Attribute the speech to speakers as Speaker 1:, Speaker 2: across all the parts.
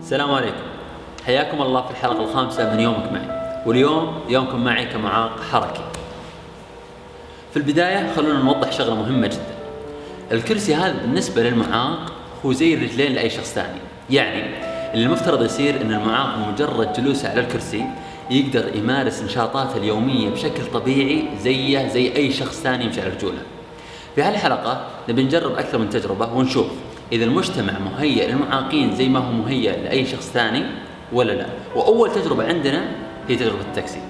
Speaker 1: السلام عليكم. حياكم الله في الحلقة الخامسة من يومك معي، واليوم يومكم معي كمعاق حركي. في البداية خلونا نوضح شغلة مهمة جدا. الكرسي هذا بالنسبة للمعاق هو زي الرجلين لأي شخص ثاني، يعني اللي المفترض يصير أن المعاق مجرد جلوسه على الكرسي يقدر يمارس نشاطاته اليومية بشكل طبيعي زي أي شخص ثاني يمشي على رجوله. في هالحلقة نبي نجرب أكثر من تجربة ونشوف إذا المجتمع مهيئ للمعاقين زي ما هو مهيئ لأي شخص ثاني ولا لا. وأول تجربة عندنا هي تجربة التاكسي.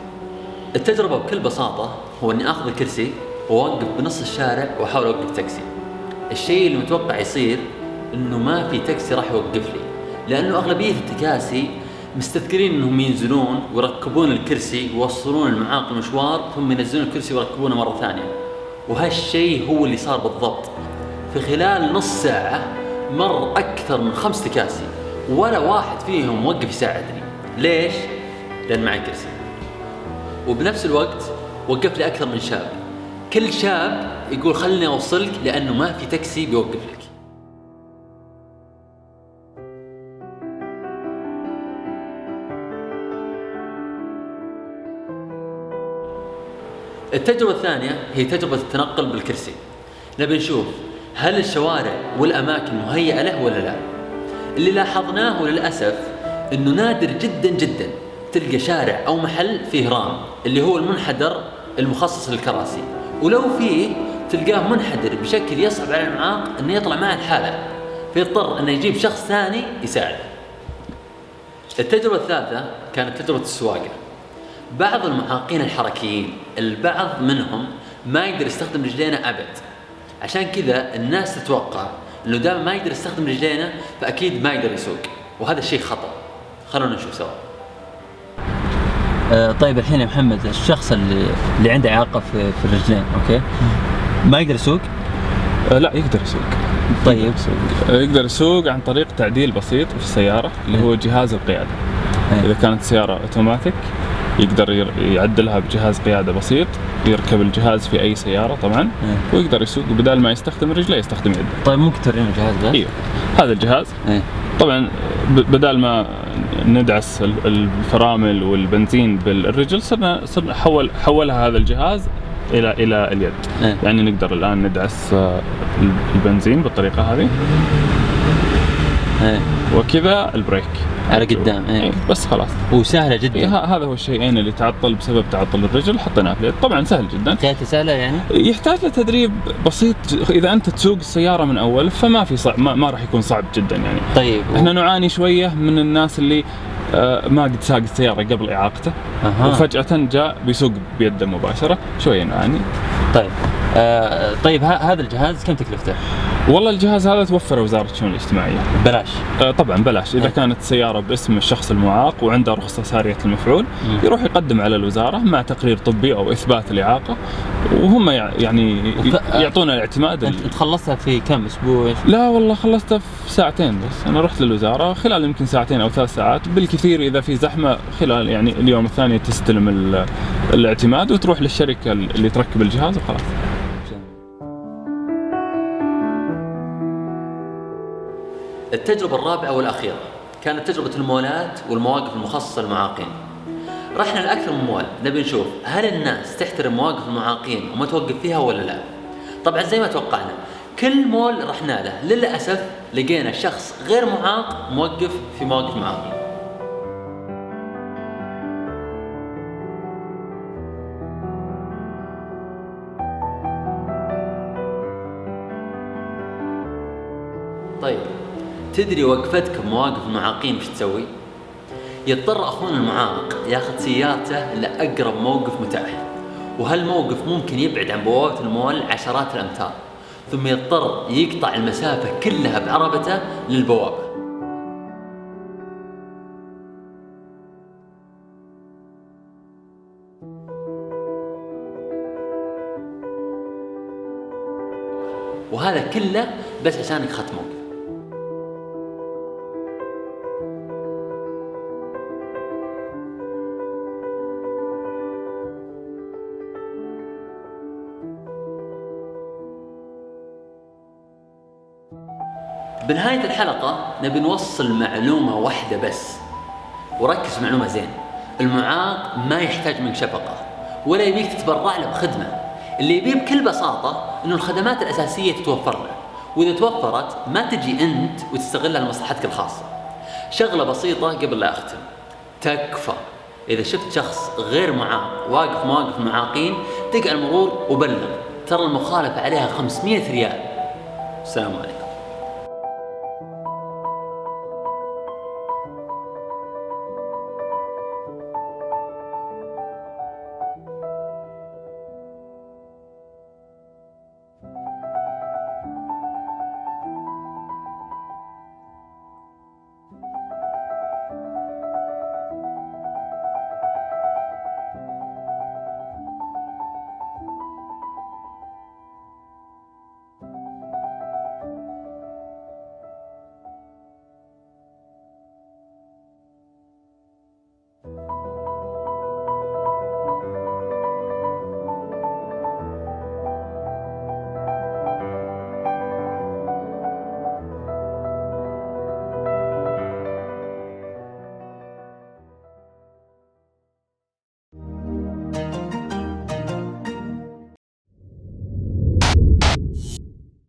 Speaker 1: التجربة بكل بساطة هو أني أخذ الكرسي وأوقف بنص الشارع وأحاول أوقف تاكسي. الشيء اللي متوقع يصير أنه ما في تاكسي راح يوقف لي، لأنه أغلبية التكاسي مستذكرين أنهم ينزلون ويركبون الكرسي ويوصلون المعاق المشوار ثم ينزلون الكرسي ويركبونه مرة ثانية. وهالشيء هو اللي صار بالضبط. في خلال نص ساعة مر أكثر من 5 تكاسي ولا واحد فيهم وقف يساعدني. ليش؟ لأن معي كرسي. وبنفس الوقت وقف لي أكثر من شاب، كل شاب يقول خلني أوصلك لأنه ما في تاكسي بيوقف لك. التجربة الثانية هي تجربة التنقل بالكرسي. نبي نشوف هل الشوارع والأماكن مهيئة له ولا لا. اللي لاحظناه للأسف أنه نادر جدا جدا تلقى شارع أو محل فيه رام اللي هو المنحدر المخصص للكراسي، ولو فيه تلقاه منحدر بشكل يصعب على المعاق أنه يطلع معه الحالة، فيضطر أنه يجيب شخص ثاني يساعده. التجربة الثالثة كانت تجربة السواقة. بعض المعاقين الحركيين البعض منهم ما يقدر يستخدم رجلينه أبد، عشان كذا الناس تتوقع أنه دام ما يقدر يستخدم رجلينه فأكيد ما يقدر يسوق، وهذا الشيء خطأ. خلونا نشوف سوا.
Speaker 2: طيب الحين يا محمد، الشخص اللي عنده إعاقة في الرجلين، أوكي، ما يقدر يسوق؟
Speaker 3: لا، يقدر يسوق.
Speaker 2: طيب
Speaker 3: يقدر يسوق عن طريق تعديل بسيط في السيارة اللي هو جهاز القيادة. إذا كانت السيارة أوتوماتيك يقدر يعدلها بجهاز قيادة بسيط، يركب الجهاز في أي سيارة طبعا ويقدر يسوق بدل ما يستخدم رجله يستخدم يده.
Speaker 2: طيب ممكن تورينا الجهاز ده؟
Speaker 3: ايوه، هذا الجهاز. طبعا بدل ما ندعس الفرامل والبنزين بالرجل صرنا حولها هذا الجهاز الى اليد. يعني نقدر الآن ندعس البنزين بالطريقة هذه وكذا البريك
Speaker 2: على قدام.
Speaker 3: بس خلاص،
Speaker 2: وسهلة جدا.
Speaker 3: هذا هو الشيئين اللي تعطل بسبب تعطل الرجل حطيناه في اليد. طبعا سهل جدا.
Speaker 2: سهلة يعني؟
Speaker 3: يحتاج له تدريب بسيط. اذا انت تسوق السيارة من اول فما في صعب، ما راح يكون صعب جدا يعني.
Speaker 2: طيب
Speaker 3: احنا نعاني شوية من الناس اللي ما قد ساق السيارة قبل إعاقته وفجأة جاء بيسوق بيده مباشرة، شوية نعاني.
Speaker 2: طيب طيب هذا الجهاز كم تكلفته؟
Speaker 3: والله الجهاز هذا توفره وزارة الشؤون الاجتماعية
Speaker 2: بلاش.
Speaker 3: طبعا بلاش. إذا كانت سيارة باسم الشخص المعاق وعنده رخصة سارية المفعول يروح يقدم على الوزارة مع تقرير طبي أو إثبات الإعاقة، وهم يعني يعطونا الاعتماد.
Speaker 2: أنت خلصتها في كم أسبوع؟
Speaker 3: لا والله خلصتها في ساعتين بس. أنا رحت للوزارة خلال يمكن 2 أو 3 ساعات بالكثير. إذا في زحمة خلال يعني اليوم الثاني تستلم الاعتماد وتروح للشركة اللي تركب الجهاز وخلاص.
Speaker 1: التجربة الرابعة والأخيرة كانت تجربة المولات والمواقف المخصصة للمعاقين. رحنا لأكثر من مول نبي نشوف هل الناس تحترم مواقف المعاقين وما توقف فيها ولا لا. طبعا زي ما توقعنا كل مول رحنا له للأسف لقينا شخص غير معاق موقف في مواقف المعاقين. طيب تدري وقفتك بمواقف المعاقين وش تسوي؟ يضطر أخونا المعاق ياخذ سيارته لأقرب موقف متاح، وهالموقف ممكن يبعد عن بوابة المول عشرات الأمتار، ثم يضطر يقطع المسافة كلها بعربته للبوابة. وهذا كله بس عشانك أخذت موقف. بنهاية الحلقة نبي نوصل معلومة واحدة بس، وركز معلومة زين. المعاق ما يحتاج منك شفقة ولا يبيك تتبرع له بخدمة، اللي يبيه بكل بساطة إنه الخدمات الأساسية تتوفر له، وإذا توفرت ما تجي أنت وتستغلها لمصلحتك الخاصة. شغلة بسيطة قبل لا أختم، تكفى إذا شفت شخص غير معاق واقف مواقف المعاقين دق على المرور وبلغ، ترى المخالفة عليها 500 ريال. السلام عليكم.